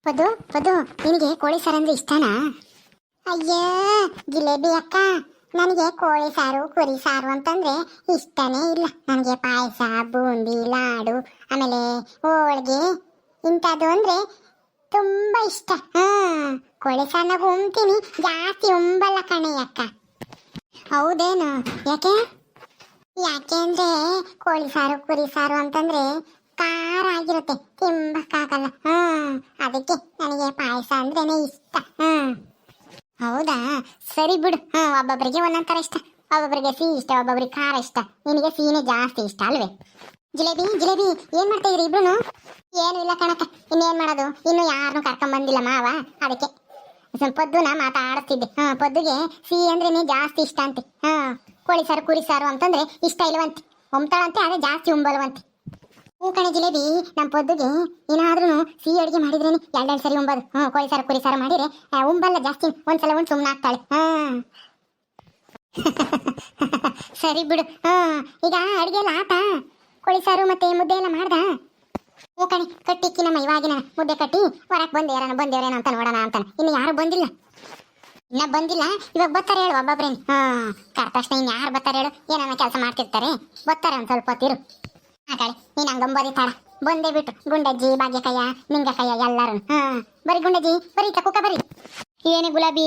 ಪದು ಪದು ನಿನಗೆ ಕೋಳಿ ಸಾರು ಅಂದ್ರೆ ಇಷ್ಟನಾ? ಅಯ್ಯೋ ಜಿಲೇಬಿ ಅಕ್ಕ, ನನಗೆ ಕೋಳಿ ಸಾರು ಕುರಿ ಸಾರು ಅಂತಂದ್ರೆ ಇಷ್ಟನೇ ಇಲ್ಲ. ನನಗೆ ಪಾಯಸ, ಬೂಂದಿ, ಲಾಡು, ಆಮೇಲೆ ಹೋಳಿಗೆ ಇಂಥದ್ದು ಅಂದ್ರೆ ತುಂಬಾ ಇಷ್ಟ. ಕೋಳಿ ಸಾರನಾಗ ಉಣ್ತೀನಿ, ಜಾಸ್ತಿ ಉಂಬಲ್ಲ ಕಣೆ ಅಕ್ಕ. ಹೌದೇನು? ಯಾಕೆ? ಯಾಕೆ ಅಂದ್ರೆ ಕೋಳಿ ಸಾರು ಕುರಿ ಸಾರು ಅಂತಂದ್ರೆ ಖಾರ ಆಗಿರುತ್ತೆ, ತಿಂಬಕ್ಕಾಗಲ್ಲ. ಅದಕ್ಕೆ ನನಗೆ ಪಾಯಸ ಅಂದ್ರೇನೆ ಇಷ್ಟ. ಹೌದಾ, ಸರಿ ಬಿಡು. ಒಬ್ಬೊಬ್ಬರಿಗೆ ಒಂದೊಂದ್ ಇಷ್ಟ. ಒಬ್ಬೊಬ್ಬರಿಗೆ ಸಿಹಿ ಇಷ್ಟ, ಒಬ್ಬೊಬ್ಬರಿಗೆ ಖಾರ ಇಷ್ಟ. ನಿನಗೆ ಸಿಹಿನೇ ಜಾಸ್ತಿ ಇಷ್ಟ ಅಲ್ವೇ? ಜಿಲೇಬಿ ಜಿಲೇಬಿ ಏನ್ ಮಾಡ್ತಾ ಇದ್ರಿ ಇಬ್ರು? ಏನು ಇಲ್ಲ ಕಣಕ್ಕ, ಇನ್ನೇನ್ ಮಾಡೋದು, ಇನ್ನು ಯಾರನ್ನು ಕರ್ಕೊಂಡ್ ಬಂದಿಲ್ಲ ಮಾವ, ಅದಕ್ಕೆ ಪದ್ದುನ ಮಾತಾಡಿಸ್ತಿದ್ದೆ. ಪದ್ದುಗೆ ಸಿಹಿ ಅಂದ್ರೇನೆ ಜಾಸ್ತಿ ಇಷ್ಟ ಅಂತೆ. ಕೋಳಿ ಸಾರು ಕುರಿ ಸಾರು ಅಂತಂದ್ರೆ ಇಷ್ಟ ಇಲ್ವಂತೆ, ಒಮ್ತಾಳಂತೆ, ಆದ್ರೆ ಜಾಸ್ತಿ ಉಂಬಲ್ವಂತೆ. ಹೂ ಕಣೆ ಜಿಲೇಬಿ, ನಮ್ಮ ಪೊದ್ದುಗೆ ಏನಾದ್ರೂ ಸಿಹಿ ಅಡುಗೆ ಮಾಡಿದ್ರೇನೆ ಎರಡೆರಡು ಸರಿ ಉಂಬೋದು. ಕೋಳಿ ಸಾರು ಕುರಿ ಸಾರು ಮಾಡಿದ್ರೆ ಉಂಬಲ್ಲ ಜಾಸ್ತಿ, ಒಂದ್ಸಲ ಉಂಡು ಸುಮ್ಮನೆ ಆಗ್ತಾಳೆ. ಸರಿ ಬಿಡು. ಈಗ ಅಡುಗೆ ಎಲ್ಲ ಆತ? ಕೋಳಿ ಸಾರು ಮತ್ತೆ ಮುದ್ದೆ ಎಲ್ಲ ಮಾಡ್ದ? ಹೂ ಕಣೆ, ಕಟ್ಟಿಕ್ಕಿ ನಮ್ಮ ಇವಾಗಿನ ಮುದ್ದೆ ಕಟ್ಟಿ ಹೊರಕ್ಕೆ ಬಂದೇವ್ರೇನೋ ಅಂತ ನೋಡೋಣ ಅಂತಾನೆ. ಇನ್ನು ಯಾರು ಬಂದಿಲ್ಲ, ಇನ್ನ ಬಂದಿಲ್ಲ. ಇವಾಗ ಬರ್ತಾರೆ ಹೇಳು ಒಬ್ಬೊಬ್ರೇನು. ಕರೆದ ತಕ್ಷಣ ಇನ್ನು ಯಾರು ಬರ್ತಾರೆ ಹೇಳು? ಏನನ್ನ ಕೆಲಸ ಮಾಡ್ತಿರ್ತಾರೆ, ಬರ್ತಾರೆ ಒಂದು ಸ್ವಲ್ಪ ಹೊತ್ತಿರು. ಕಳೆ ನೀನು ಹಂಗಂಬರಿ ತಾಳ ಬಂದೇ ಬಿಟ್ಟು ಗುಂಡಜ್ಜಿ, ಭಾಗ್ಯಕಯ್ಯ, ನಿಂಗಕಯ್ಯ ಎಲ್ಲರೂ. ಬರೀ ಗುಂಡಜ್ಜಿ, ಬರೀ ಕುಕ್ಕ ಬರೀ. ಏನೇ ಗುಲಾಬಿ,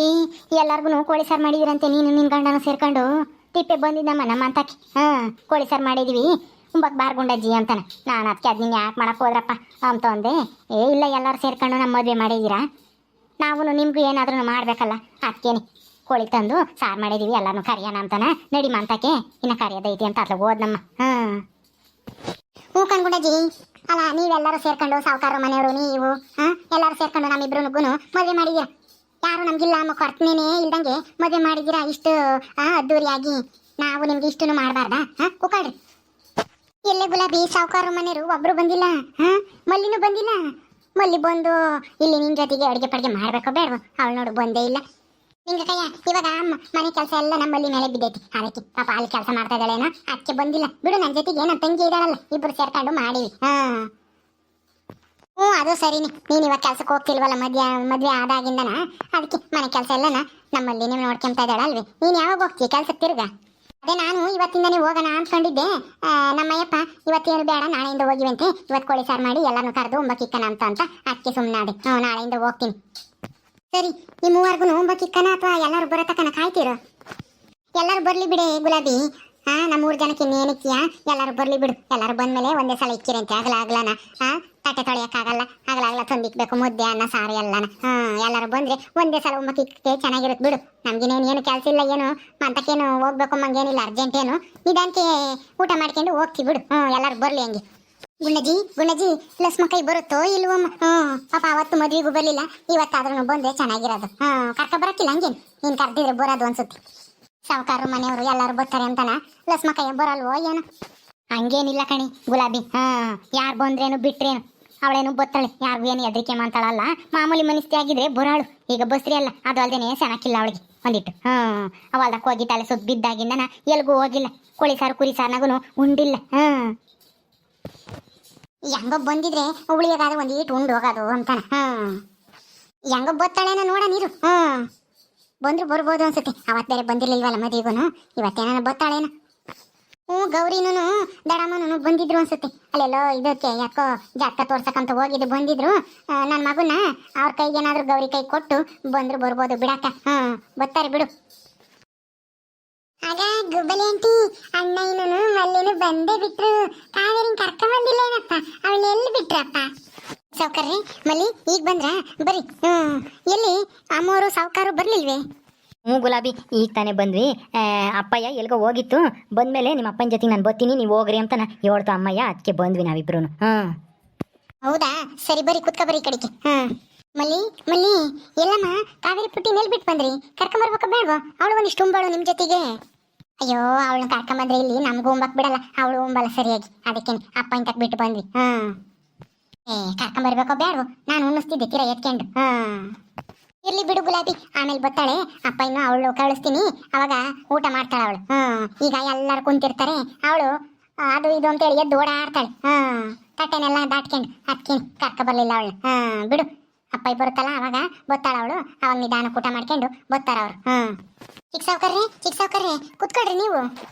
ಎಲ್ಲರಿಗೂ ಕೋಳಿ ಸಾರು ಮಾಡಿದಿರಂತೆ, ನೀನು ನಿನ್ನ ಗಂಡನ ಸೇರ್ಕೊಂಡು ತಿಪ್ಪೆ ಬಂದಿದ್ದಮ್ಮ ನಮ್ಮ ಅಂತಕ್ಕೆ. ಕೋಳಿ ಸಾರು ಮಾಡಿದೀವಿ, ಉಂಬಕ್ ಬಾರ್ ಗುಂಡಜ್ಜಿ ಅಂತಾನೆ. ನಾನು ಅದಕ್ಕೆ ಅದು ನೀನು ಯಾಕೆ ಮಾಡಕ್ಕೆ ಹೋದ್ರಪ್ಪ ಅಂತ ಅಂದೆ. ಇಲ್ಲ, ಎಲ್ಲರೂ ಸೇರ್ಕೊಂಡು ನಮ್ಮ ಮದುವೆ ಮಾಡಿದ್ದೀರಾ, ನಾವು ನಿಮಗೂ ಏನಾದ್ರೂ ಮಾಡಬೇಕಲ್ಲ, ಅದಕ್ಕೇನೆ ಕೋಳಿ ತಂದು ಸಾರು ಮಾಡಿದೀವಿ, ಎಲ್ಲರೂ ಕರಿಯೋಣ ಅಂತಾನೆ. ನಡಿ ಮಂತಕ್ಕೆ ಇನ್ನು ಕರಿಯೋದೈತಿ ಅಂತ ಅದ್ಲ ಹೋದ್ನಮ್ಮ. ಹೂ ಕಣ್ಗುಂಡಜ್ಜಿ, ಅಲ್ಲ ನೀವೆಲ್ಲರೂ ಸೇರ್ಕೊಂಡು, ಸಾವುಕಾರ ಮನೆಯವರು ನೀವು ಎಲ್ಲರೂ ಸೇರ್ಕೊಂಡು ನಮ್ಮಿಬ್ರುಗೂ ಮದುವೆ ಮಾಡಿದ್ದೀರಾ. ಯಾರು ನಮ್ಗಿಲ್ಲ ಕೊರ್ತನೇನೆ ಇಲ್ದಂಗೆ ಮದುವೆ ಮಾಡಿದ್ದೀರಾ ಇಷ್ಟು ಅದ್ದೂರಿಯಾಗಿ. ನಾವು ನಿಮ್ಗೆ ಇಷ್ಟನ್ನು ಮಾಡಬಾರ್ದಾ? ಕುಕ್ಕಳ್ರಿ. ಎಲ್ಲೇ ಗುಲಾಬಿ, ಸಾವುಕಾರ ಮನೆಯವರು ಒಬ್ರು ಬಂದಿಲ್ಲ, ಮಲ್ಲಿನೂ ಬಂದಿಲ್ಲ. ಮಲ್ಲಿ ಬಂದು ಇಲ್ಲಿ ನಿನ್ ಜೊತೆಗೆ ಅಡುಗೆ ಪಡಿಗೆ ಮಾಡ್ಬೇಕೋ ಬೇಡ, ಅವಳು ನೋಡು ಬಂದೇ ಇಲ್ಲ. ನಿಂಗಕಯ್ಯ ಇವಾಗ ಮನೆ ಕೆಲಸ ಎಲ್ಲ ನಮ್ಮಲ್ಲಿ ಮೇಲೆ ಬಿದ್ದೈತಿ, ಅದಕ್ಕೆ ಪಾಪ ಅಲ್ಲಿ ಕೆಲಸ ಮಾಡ್ತಾ ಇದ್ದಾಳೇನೋ, ಅದಕ್ಕೆ ಬಂದಿಲ್ಲ. ಬಿಡು, ನನ್ನ ಜೊತೆಗೆ ನನ್ನ ತಂಗಿ ಇದ್ದಾಳಲ್ಲ, ಇಬ್ರು ಸೇರ್ಕೊಂಡು ಮಾಡಿವಿ. ಅದು ಸರಿನಿ. ನೀನು ಇವಾಗ ಕೆಲ್ಸಕ್ಕೆ ಹೋಗ್ತಿಲ್ವಲ್ಲ, ಮದ್ವೆ ಆದಾಗಿಂದನ, ಅದಕ್ಕೆ ಮನೆ ಕೆಲಸ ಎಲ್ಲನ ನಮ್ಮಲ್ಲಿ ನೀವು ನೋಡ್ಕೊಂತ ಇದ್ದಾಳಲ್ವಿ. ನೀನು ಯಾವಾಗ ಹೋಗ್ತೀವಿ ಕೆಲ್ಸಕ್ಕೆ ತಿರ್ಗ? ಅದೇ ನಾನು ಇವತ್ತಿಂದನೇ ಹೋಗೋಣ ಅಂದ್ಕೊಂಡಿದ್ದೆ. ನಮ್ಮಯ್ಯಪ್ಪ ಇವತ್ತೇನು ಬೇಡ, ನಾಳೆಯಿಂದ ಹೋಗಿವಂತೆ, ಇವತ್ತು ಕೋಳಿ ಸಾರು ಮಾಡಿ ಎಲ್ಲರೂ ಕರೆದು ಉಂಬಕ್ಕಿಕ್ಕನ ಅಂತ ಅದಕ್ಕೆ ಸುಮ್ಮನಾದೆ. ನಾಳೆಯಿಂದ ಹೋಗ್ತೀನಿ. ಸರಿ, ಈ ಮೂವರ್ಗು ಉಂಬಕ್ಕಿಕ್ಕನ ಅಥವಾ ಎಲ್ಲರೂ ಬರೋ ತಕ್ಕನ ಕಾಯ್ತಿರೋ? ಎಲ್ಲರೂ ಬರ್ಲಿ ಬಿಡೆ ಗುಲಾಬಿ. ನಮ್ಮ 3 ಜನಕ್ಕೆ ಇನ್ನೇನಿಕ್ಕಿಯ, ಎಲ್ಲರೂ ಬರ್ಲಿ ಬಿಡು. ಎಲ್ಲರೂ ಬಂದ್ಮೇಲೆ ಒಂದೇ ಸಲ ಇಕ್ಕಿರಂತೆ, ಆಗಲಾಗ್ಲನ. ತಟ್ಟೆ ತೊಳೆಯೋಕ್ಕಾಗಲ್ಲ, ಆಗಲಾಗಲ್ಲ ತಂದಿಕ್ಬೇಕು ಮುದ್ದೆ ಅನ್ನ ಸಾರು ಎಲ್ಲನ. ಎಲ್ಲರೂ ಬಂದ್ರೆ ಒಂದೇ ಸಲ ಉಂಬಕ್ಕಿಕ್ಕೆ ಚೆನ್ನಾಗಿರುತ್ತೆ ಬಿಡು. ನಮ್ಗಿನೇನು ಕೆಲಸ ಇಲ್ಲ, ಏನು ಮಂತಕ್ಕೇನು ಹೋಗ್ಬೇಕು ಮಂಗೇನಿಲ್ಲ, ಅರ್ಜೆಂಟ್ ಏನು, ನಿಧಾನಕ್ಕೆ ಊಟ ಮಾಡ್ಕೊಂಡು ಹೋಗ್ತೀವಿ ಬಿಡು. ಎಲ್ಲರೂ ಬರ್ಲಿ ಹಂಗೆ. ಗುಂಡಜ್ಜಿ ಲಸ್ಮಕೈ ಬರುತ್ತೋ ಇಲ್ವಮ್ಮ? ಪಾಪ ಅವತ್ತು ಮದ್ವಿಗೂ ಬರ್ಲಿಲ್ಲ, ಇವತ್ತಾದ್ರೂ ಬಂದ್ರೆ ಚೆನ್ನಾಗಿರೋದು. ಕರ್ಕ ಬರಕ್ಕಿಲ್ಲ ಹಂಗೇನು, ನೀನು ಕರ್ದಿದ್ರೆ ಬರೋದು ಅನ್ಸುತ್ತೆ. ಸಾವುಕಾರ ಮನೆಯವರು ಎಲ್ಲರೂ ಬರ್ತಾರೆ ಅಂತಾನ, ಲಸ್ಮಕಯ್ಯ ಬರಲ್ವೋ ಏನು? ಹಂಗೇನಿಲ್ಲ ಕಣಿ ಗುಲಾಬಿ. ಯಾರು ಬಂದ್ರೇನು ಬಿಟ್ರೇನು, ಅವಳೇನು ಬತ್ತಾಳೆ, ಯಾರಿಗೂ ಏನು ಹೆದರಿಕೆ ಮಾಡ್ತಾಳಲ್ಲ. ಮಾಮೂಲಿ ಮನಸ್ಥಿತಿ ಆಗಿದ್ರೆ ಬರಾಳು. ಈಗ ಬಸ್ರಿ ಅಲ್ಲ, ಅದು ಅಲ್ದೇನೆ ಸೆನಕ್ಕಿಲ್ಲ ಅವಳಿಗೆ ಒಂದಿಟ್ಟು. ಅವಲ್ದಕ್ಕೆ ಹೋಗಿ ತಲೆ ಸುತ್ತ ಬಿದ್ದಾಗಿಂದನ ಎಲ್ಗೂ ಹೋಗಿಲ್ಲ. ಕೋಳಿ ಸಾರು ಕುರಿ ಸಾರ್ನಾಗೂ ಉಂಡಿಲ್ಲ. ಹೆಂಗೋ ಬಂದಿದ್ರೆ ಉಳಿಯೋದಾದ್ರೆ ಒಂದೀಟು ಉಂಡು ಹೋಗೋದು ಅಂತಾನ. ಹೆಂಗೋ ಬತ್ತಾಳೇನ ನೋಡ ನೀರು. ಬಂದ್ರು ಬರ್ಬೋದು ಅನ್ಸುತ್ತೆ. ಅವತ್ತು ಬೇರೆ ಬಂದಿರ್ಲಿಲ್ವಲ್ಲ ಮದುವೆಗೂ, ಇವತ್ತೇನ ಬತ್ತಾಳೇನ. ಗೌರಿನೂ ದಡಮ್ಮನೂ ಬಂದಿದ್ರು ಅನ್ಸುತ್ತೆ. ಅಲ್ಲೆಲ್ಲೋ ಇದಕ್ಕೆ ಯಾಕೋ ಜಾತಕ ತೋರ್ಸಕ್ಕಂತ ಹೋಗಿದ್ದು, ಬಂದಿದ್ರು. ನನ್ನ ಮಗುನ ಅವ್ರ ಕೈಗೆ ಏನಾದ್ರು ಗೌರಿ ಕೈ ಕೊಟ್ಟು ಬಂದ್ರು ಬರ್ಬೋದು ಬಿಡಕ್ಕ. ಬರ್ತಾರೆ ಬಿಡು. ಆಗ ಗುಬ್ಬಲಿ ಆಂಟಿ, ಅಣ್ಣಯ್ಯನೂ ಮಲ್ಲಿನೂ ಬಂದೇ ಬಿಟ್ರು. ಕಾವೇರಿನ ಕರ್ಕೊಂಡ್ ಬಂದಿಲ್ಲ ಏನಪ್ಪ, ಅವಳು ಎಲ್ಲಿ ಬಿಟ್ರಪ್ಪ? ಸಾವುಕಾರ್ರಿ, ಮಲ್ಲಿ ಈಗ ಬಂದ್ರ? ಬರ್ರಿ. ಎಲ್ಲಿ ಅಮ್ಮವರು ಸಾವುಕಾರು ಬರ್ಲಿಲ್ವೇ? ಗುಲಾಬಿ, ಈಗ ತಾನೇ ಬಂದ್ವಿ. ಅಪ್ಪಯ್ಯ ಎಲ್ಗೋ ಹೋಗಿತ್ತು, ಬಂದ್ಮೇಲೆ ನಿಮ್ಮ ಅಪ್ಪನ ಜೊತೆಗೆ ನಾನು ಬರ್ತೀನಿ, ನೀವು ಹೋಗ್ರಿ ಅಂತ ಹೇಳ್ತು ಅಮ್ಮಯ್ಯ, ಅದಕ್ಕೆ ಬಂದ್ವಿ ನಾವಿಬ್ರು. ಹೌದಾ, ಸರಿ ಬರ್ರಿ, ಕುತ್ಕ ಬರ್ರಿ ಕಡೆಗೆ. ಮಲ್ಲಿ ಎಲ್ಲಮ್ಮ ಕಾವೇರಿ ಪುಟ್ಟಿ ನೆಲ್ ಬಿಟ್ಟು ಬಂದ್ರಿ, ಕರ್ಕೊಂಬರ್ಬೇಕ ಬೇಡವಾ? ಅವಳು ಒಂದಿಷ್ಟು ಉಂಬಾಳು ನಿಮ್ ಜೊತೆಗೆ. ಅಯ್ಯೋ, ಅವಳನ್ನ ಕರ್ಕೊಂಬಂದ್ರೆ ಇಲ್ಲಿ ನಮಗೂ ಉಂಬಕ್ ಬಿಡಲ್ಲ, ಅವಳು ಉಂಬಲ್ಲ ಸರಿಯಾಗಿ, ಅದಕ್ಕೇನೆ ಅಪ್ಪ ಇಂತಕ್ ಬಿಟ್ಟು ಬಂದ್ವಿ. ಕರ್ಕೊಂಬರ್ಬೇಕೋ ಬೇಡವೋ? ನಾನು ಉಣಿಸ್ತಿದ್ದೆ ತೀರ ಎತ್ಕೊಂಡು. ಇರ್ಲಿ ಬಿಡು ಗುಲಾಬಿ, ಆಮೇಲೆ ಬರ್ತಾಳೆ. ಅಪ್ಪ ಇನ್ನು ಅವಳು ಕಳಿಸ್ತೀನಿ, ಅವಾಗ ಊಟ ಮಾಡ್ತಾಳೆ ಅವಳು. ಈಗ ಎಲ್ಲರೂ ಕುಂತಿರ್ತಾರೆ, ಅವಳು ಅದು ಇದು ಅಂತೇಳಿ ಎದ್ದು ಓಡಾಡ್ತಾಳೆ. ತಟ್ಟೆನೆಲ್ಲ ದಾಟ್ಕೊಂಡು ಅದಕ್ಕೇನು ಕರ್ಕ ಬರ್ಲಿಲ್ಲ ಅವಳು. ಬಿಡು, ಅಪ್ಪ ಬರುತ್ತಲ್ಲ ಅವಾಗ ಬತ್ತಾಳ ಅವಳು, ಅವಾಗ ನಿಧಾನ ಊಟ ಮಾಡ್ಕೊಂಡು ಬತ್ತಾರ ಅವ್ರು. ಚಿಕ್ಕ ಸಾವ್ಕಾರ್ರಿ ಕುತ್ಕೊಳ್ರಿ ನೀವು.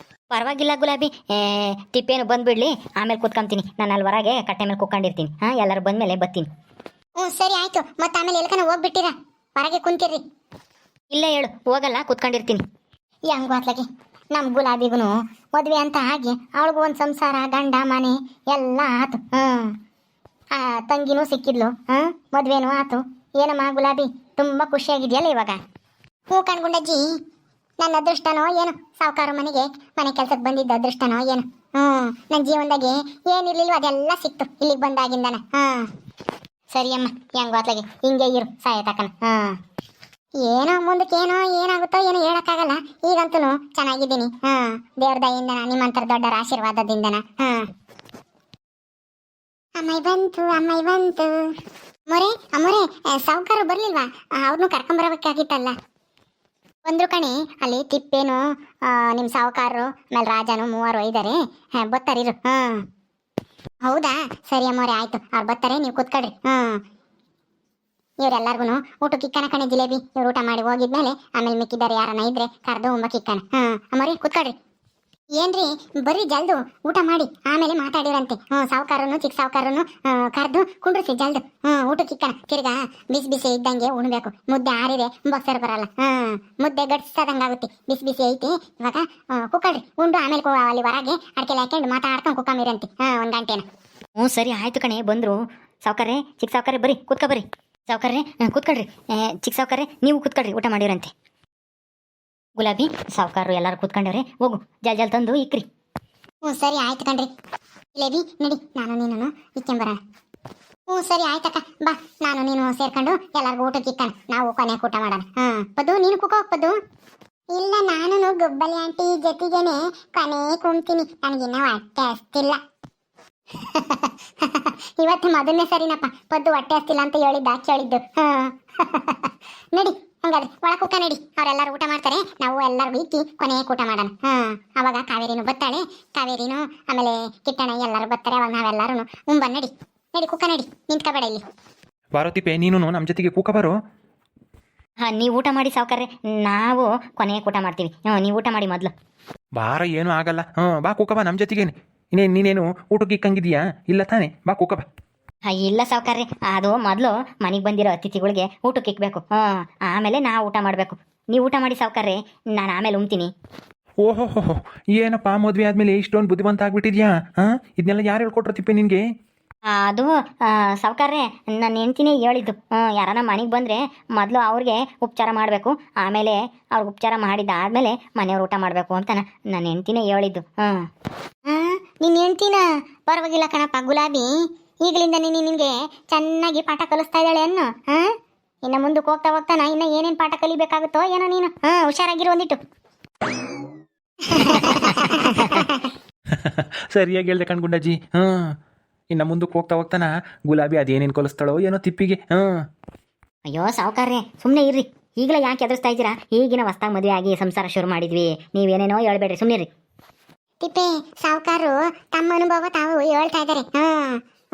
ಪರವಾಗಿಲ್ಲ ಗುಲಾಬಿ, ತಿಪ್ಪೇನು ಬಂದ್ಬಿಡ್ಲಿ, ಆಮೇಲೆ ಕೂತ್ಕೊಂತೀನಿ. ನಾನು ಅಲ್ಲಿ ಹೊರಗೆ ಕಟ್ಟೆ ಮೇಲೆ ಕೂತ್ಕೊಂಡಿರ್ತೀನಿ. ಎಲ್ಲರೂ ಬಂದ್ಮೇಲೆ ಬರ್ತೀನಿ. ಸರಿ ಆಯ್ತು. ಮತ್ತೆ ಆಮೇಲೆ ಎಲ್ಕನ ಹೋಗ್ಬಿಟ್ಟಿರ, ಹೊರಗೆ ಕುಂತಿರ್ರಿ. ಇಲ್ಲ ಹೇಳು, ಹೋಗಲ್ಲ, ಕೂತ್ಕೊಂಡಿರ್ತೀನಿ. ಹೆಂಗು ಅತ್ಲಾಗೆ ನಮ್ಮ ಗುಲಾಬಿಗೂ ಮದುವೆ ಅಂತ ಆಗಿ ಅವಳಿಗೂ ಒಂದು ಸಂಸಾರ, ಗಂಡ ಮನೆ ಎಲ್ಲ ಆತು. ತಂಗಿನೂ ಸಿಕ್ಕಿದ್ಲು, ಮದುವೆನೂ ಆತು. ಏನಮ್ಮ ಗುಲಾಬಿ, ತುಂಬ ಖುಷಿಯಾಗಿದೆಯಲ್ಲ ಇವಾಗ? ಹ್ಞೂ ಕಣ್ಗುಂಡಜ್ಜಿ, ನನ್ನ ಅದೃಷ್ಟನೋ ಏನು, ಸಾವುಕಾರ ಮನೆ ಕೆಲಸಕ್ಕೆ ಬಂದಿದ್ದ ಅದೃಷ್ಟನೋ ಏನು. ನನ್ನ ಜೀವನದಾಗೆ ಏನಿರ್ಲಿಲ್ವ ಅದೆಲ್ಲ ಸಿಕ್ತು ಇಲ್ಲಿಗೆ ಬಂದಾಗಿಂದನ. ಸರಿ ಅಮ್ಮ, ಹೆಂಗು ಅತ್ಲಾಗೆ ಹಿಂಗೆ ಇರು ಸಾಯತಕ್ಕನ. ಏನೋ ಮುಂದಕ್ಕೇನೋ ಏನಾಗುತ್ತೋ ಏನೋ ಹೇಳಕ್ಕಾಗಲ್ಲ. ಈಗಂತೂ ಚೆನ್ನಾಗಿದ್ದೀನಿ. ದೇವ್ರ ದಯಿಂದ ನಿಮ್ಮಂತರ ದೊಡ್ಡರ ಆಶೀರ್ವಾದದಿಂದನ. ಅಮ್ಮಯ್ಯ ಬಂತು. ಅಮ್ಮೋರೆ ಸಾವುಕಾರ ಬರ್ಲಿಲ್ವಾ? ಅವ್ರನ್ನೂ ಕರ್ಕೊಂಬರಬೇಕಾಗಿತ್ತಲ್ಲ. ಬಂದ್ರು ಕಣೆ, ಅಲ್ಲಿ ತಿಪ್ಪೇನು ನಿಮ್ಮ ಸಾವುಕಾರರು ಆಮೇಲೆ ರಾಜನು ಮೂವರು ಇದ್ದಾರೆ, ಬತ್ತಾರಿರು. ಹೌದಾ, ಸರಿ ಅಮ್ಮೋರೆ ಆಯ್ತು, ಅವ್ರು ಬರ್ತಾರೆ, ನೀವು ಕೂತ್ಕೊಳ್ರಿ. ಇವರೆಲ್ಲರಿಗೂ ಊಟಕ್ಕೆ ಇಕ್ಕನ ಕಣೆ ಜಿಲೇಬಿ. ಇವ್ರು ಊಟ ಮಾಡಿ ಹೋಗಿದ್ಮೇಲೆ ಆಮೇಲೆ ಮಿಕ್ಕಿದ್ದಾರೆ ಯಾರನ್ನ ಇದ್ರೆ ಕರ್ದು ಉಂಬಕ್ಕೆ ಇಕ್ಕನ. ಅಮ್ಮರಿ ಕೂತ್ಕೊಳ್ರಿ. ಏನ್ರಿ ಬರ್ರಿ ಜಲ್ದು ಊಟ ಮಾಡಿ ಆಮೇಲೆ ಮಾತಾಡಿರಂತೆ. ಸಾವುಕಾರನು ಚಿಕ್ಕ ಸಾವುಕಾರನು ಕರ್ದು ಕುಂಡ್ರಿಸಿ ಜಲ್ದು. ಊಟಕ್ಕೆ ಇಕ್ಕನ. ತಿರ್ಗಾ ಬಿಸಿ ಬಿಸಿ ಇದ್ದಂಗೆ ಉಣ್ಬೇಕು. ಮುದ್ದೆ ಆರಿದೆ ಬಕ್ಸರ್ ಬರಲ್ಲ. ಮುದ್ದೆ ಗಡ್ಸದಂಗಾಗುತ್ತೆ. ಬಿಸಿ ಬಿಸಿ ಐತಿ ಇವಾಗ. ಕುಕ್ಕಳ್ರಿ, ಉಂಡು ಆಮೇಲೆ ಅಲ್ಲಿ ಹೊರಗೆ ಅಡ್ಕೆಲ್ಲ ಹಾಕೊಂಡು ಮಾತಾಡ್ಕೊಂಡು ಕುಕ್ಕಮಿರಂತೆ ಒಂದು ಗಂಟೆನ. ಸರಿ ಆಯ್ತು ಕಣೆ, ಬಂದ್ರು. ಸಾವುಕಾರೆ, ಚಿಕ್ಕ ಸಾವುಕಾರೆ ಬರ್ರಿ, ಕೂತ್ಕೊ ಬರ್ರಿ. ಸಾವುಕಾರ್ರೆ ಕೂತ್ಕೊಳ್ರಿ. ಚಿಕ್ಕ ಸಾವುಕಾರ್ರೆ ನೀವು ಕೂತ್ಕೊಳ್ರಿ, ಊಟ ಮಾಡಿರಂತೆ. ಗುಲಾಬಿ, ಸಾವುಕಾರರು ಎಲ್ಲರೂ ಕೂತ್ಕೊಂಡವ್ರೆ, ಹೋಗು ಜಲ್ ತಂದು ಇಕ್ರಿ. ಸರಿ ಆಯ್ತು ಕಣ್ರಿ. ಜಿಲೇಬಿ ನಡಿ, ನಾನು ನೀನು ಇಕ್ಕೊಂಬರೋಣ. ಸರಿ ಆಯ್ತಕ್ಕ, ಬಾ ನಾನು ನೀನು ಸೇರ್ಕೊಂಡು ಎಲ್ಲರಿಗೂ ಊಟಕ್ಕೆ ಇಕ್ಕಣ. ನಾವು ಕೊನೆಗೆ ಊಟ ಮಾಡೋಣ. ಪದ್ದು ನೀನು ಕುಕ್ಕ ಪದ್ದು. ಇಲ್ಲ, ನಾನು ಗುಬ್ಬಲಿ ಆಂಟಿ ಜೊತೆಗೇನೆ ಕೊನೆ ಕುಣ್ತೀನಿ. ನನಗಿನ್ನ ಹೊಟ್ಟೆ ಹಸ್ತಿಲ್ಲ. ಇವತ್ತು ಮೊದಲನೇ ಸರಿನಪ್ಪ ಪದ್ದು ಹೊಟ್ಟೆ ಹಸ್ತಿಲ್ಲ ಅಂತ ಹೇಳಿದ್ದು. ನಡಿ ಹಂಗಾದ್ರೆ ಒಳ ಕುಕ್ಕ ನಡಿ. ಅವರೆಲ್ಲರೂ ಊಟ ಮಾಡ್ತಾರೆ, ನಾವು ಎಲ್ಲರಿಗೂ ಇಕ್ಕಿ ಕೊನೆಗೆ ಊಟ ಮಾಡೋಣ. ಅವಾಗ ಕಾವೇರಿನೂ ಬತ್ತಾಳೆ, ಕಾವೇರಿನೂ ಆಮೇಲೆ ಕಿಟ್ಟಣ ಎಲ್ಲರೂ ಬರ್ತಾರೆ. ಅವಾಗ ನಾವೆಲ್ಲರೂ ನಡಿ ಕುಕ್ಕ ನಡಿ, ನಿಂತ್ಕೋಬೇಡ ಇಲ್ಲಿ. ಬಾರೋ ತಿಪ್ಪೆ, ನೀನು ನಮ್ಮ ಜೊತೆಗೆ ಕೂಕ ಬಾರೋ. ನೀವು ಊಟ ಮಾಡಿ ಸಾವುಕಾರ್ರೆ, ನಾವು ಕೊನೆಗೆ ಊಟ ಮಾಡ್ತೀವಿ. ನೀವು ಊಟ ಮಾಡಿ ಮೊದಲು. ಬಾರ, ಏನೂ ಆಗಲ್ಲ. ಬಾ ಕೂಕ ಬಾ ನಮ್ಮ ಜೊತೆಗೇನೆ. ನೀನೇನು ಊಟಕ್ಕೆ ಇಕ್ಕಂಗಿದೀಯಾ? ಇಲ್ಲ ತಾನೆ, ಬಾ ಕೂಕ ಬಾ. ಇಲ್ಲ ಸಾವುಕಾರ್ರೆ, ಅದು ಮೊದಲು ಮನೆಗೆ ಬಂದಿರೋ ಅತಿಥಿಗಳಿಗೆ ಊಟಕ್ಕೆ ಇಕ್ಬೇಕು. ಆಮೇಲೆ ನಾವು ಊಟ ಮಾಡಬೇಕು. ನೀವು ಊಟ ಮಾಡಿ ಸಾವುಕಾರ್ರೆ, ನಾನು ಆಮೇಲೆ ಉಣ್ತೀನಿ. ಓಹೋ, ಏನಪ್ಪ ಮದುವೆ ಆದಮೇಲೆ ಇಷ್ಟೊಂದು ಬುದ್ಧಿವಂತ ಆಗ್ಬಿಟ್ಟಿದ್ಯಾ? ಇದನ್ನೆಲ್ಲ ಯಾರು ಹೇಳ್ಕೊಟ್ರು ತಿಪ್ಪೆ ನಿನಗೆ? ಅದು ಸಾವುಕಾರ್ರೆ, ನನ್ನ ಹೆಂಡ್ತಿನೇ ಹೇಳಿದ್ದು. ಯಾರನ್ನ ಮನೆಗೆ ಬಂದರೆ ಮೊದಲು ಅವ್ರಿಗೆ ಉಪಚಾರ ಮಾಡಬೇಕು, ಆಮೇಲೆ ಅವ್ರಿಗೆ ಉಪಚಾರ ಮಾಡಿದ್ದಾದಮೇಲೆ ಮನೆಯವ್ರು ಊಟ ಮಾಡಬೇಕು ಅಂತ ನನ್ನ ಹೆಂಡ್ತಿನೇ ಹೇಳಿದ್ದು. ನಿನ್ನ ಹೆಂಡ್ತಿನ ಪರವಾಗಿಲ್ಲ ಕಣಪ್ಪ ಗುಲಾಬಿ. ಈಗಲಿಂದ ನಿನಗೆ ಚೆನ್ನಾಗಿ ಪಾಠ ಕಲಿಸ್ತಾ ಇದ್ದಾಳೆ ಅನ್ನು. ಇನ್ನು ಮುಂದಕ್ಕೆ ಹೋಗ್ತಾನ ಇನ್ನು ಏನೇನು ಪಾಠ ಕಲಿಬೇಕಾಗುತ್ತೋ ಏನೋ ನೀನು. ಹುಷಾರಾಗಿರು ಒಂದಿಟ್ಟು. ಸರಿಯಾಗಿ ಹೇಳ್ದೆ ಕಣ್ಗುಂಡಜ್ಜಿ. ಇನ್ನು ಮುಂದಕ್ಕೆ ಹೋಗ್ತಾನ ಗುಲಾಬಿ ಅದೇನೇನು ಕಲಿಸ್ತಾಳೋ ಏನೋ ತಿಪ್ಪಿಗೆ. ಅಯ್ಯೋ ಸಾವುಕಾರ್ರೆ, ಸುಮ್ಮನೆ ಇರ್ರಿ. ಈಗಲೇ ಯಾಕೆ ಎದುರಿಸ್ತಾ ಇದ್ದೀರಾ? ಈಗಿನ ಹೊಸ್ದಾಗಿ ಮದುವೆ ಆಗಿ ಸಂಸಾರ ಶುರು ಮಾಡಿದ್ವಿ, ನೀವೇನೇನೋ ಹೇಳ್ಬೇಡ್ರಿ, ಸುಮ್ಮನೆ ಇರ್ರಿ. ತಿಪ್ಪೆ ಸಾವುಕಾರರು ತಮ್ಮ ಅನುಭವ ತಾವು ಹೇಳ್ತಾ ಇದ್ದಾರೆ.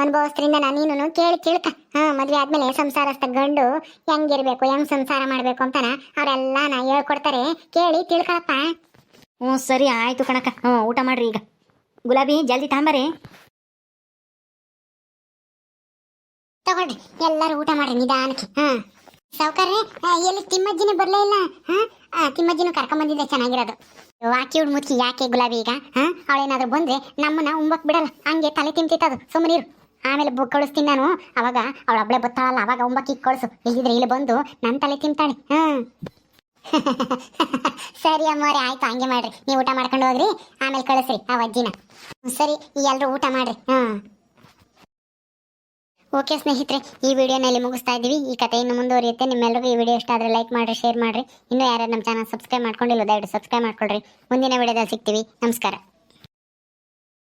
ಅನುಭವಸ್ಥರಿಂದ ನೀನು ಕೇಳಿ ತಿಳ್ಕ. ಮದುವೆ ಆದ್ಮೇಲೆ ಸಂಸಾರಸ್ಥ ಗಂಡು ಹೆಂಗಿರ್ಬೇಕು, ಹೆಂಗ್ ಸಂಸಾರ ಮಾಡ್ಬೇಕು ಅಂತಾನ ಅವರೆಲ್ಲ ಹೇಳ್ಕೊಡ್ತಾರೆ. ಕೇಳಿ ತಿಳ್ಕೊಳಪ್ಪ. ಸರಿ ಆಯ್ತು ಕಣಕ್ಕ. ಊಟ ಮಾಡ್ರಿ ಈಗ. ಗುಲಾಬಿ ಜಲ್ದಿ ತಾಂಬರಿ. ತಗೊಳ್ರಿ, ಎಲ್ಲರೂ ಊಟ ಮಾಡ್ರಿ ನಿಧಾನಕ್ಕೆ. ಸಾವುಕಾರ್ರೆ, ಎಲ್ಲಿ ತಿಮ್ಮಜ್ಜಿನೇ ಬರಲೇ ಇಲ್ಲ. ತಿಮ್ಮಜ್ಜಿನೂ ಕರ್ಕೊಂಬಂದಿದ್ದೆ, ಚೆನ್ನಾಗಿರೋದು. ವಾಕಿ ಉಡ್ ಮುಚ್ಚಿ ಯಾಕೆ ಗುಲಾಬಿ ಈಗ? ಅವಳೇನಾದ್ರೂ ಬಂದ್ರೆ ನಮ್ಮನ್ನ ಉಂಬಕ್ ಬಿಡಲ್ಲ, ಹಂಗೆ ತಲೆ ತಿಂತಿತ್ತದು. ಸುಮ್ಮನಿರು, ಆಮೇಲೆ ಕಳಿಸ್ತೀನಿ ನಾನು. ಅವಾಗ ಅವಳ ಒಬ್ಳೆ ಬತ್ತಾಳಲ್ಲ, ಅವಾಗ ಉಂಬಕ್ಕಿ ಕಳಿಸು. ಇಲ್ಲಿದ್ರೆ ಇಲ್ಲಿ ಬಂದು ನನ್ನ ತಲೆ ತಿಂತಾಳೆ. ಸರಿ ಅಮ್ಮವ್ರೆ, ಆಯ್ತು, ಹಂಗೆ ಮಾಡ್ರಿ. ನೀವು ಊಟ ಮಾಡ್ಕೊಂಡು ಹೋಗ್ರಿ, ಆಮೇಲೆ ಕಳಿಸ್ರಿ ಆ ಅಜ್ಜಿನ. ಸರಿ, ಎಲ್ಲರೂ ಊಟ ಮಾಡ್ರಿ. ಓಕೆ ಸ್ನೇಹಿತರೆ, ಈ ವಿಡಿಯೋನಲ್ಲಿ ಮುಗಿಸ್ತಾ ಇದ್ದೀವಿ. ಈ ಕಥೆ ಇನ್ನು ಮುಂದುವರಿಯುತ್ತೆ. ನಿಮ್ಮೆಲ್ಲರಿಗೂ ಈ ವಿಡಿಯೋ ಇಷ್ಟ ಆದರೆ ಲೈಕ್ ಮಾಡಿರಿ, ಶೇರ್ ಮಾಡಿರಿ. ಇನ್ನೂ ಯಾರು ನಮ್ಮ ಚಾನಲ್ ಸಬ್ಸ್ಕ್ರೈಬ್ ಮಾಡ್ಕೊಂಡಿಲ್ಲ ದಯವಿಟ್ಟು ಸಬ್ಸ್ಕ್ರೈಬ್ ಮಾಡ್ಕೊಳ್ರಿ. ಮುಂದಿನ ವಿಡಿಯೋದಲ್ಲಿ ಸಿಗ್ತೀವಿ. ನಮಸ್ಕಾರ.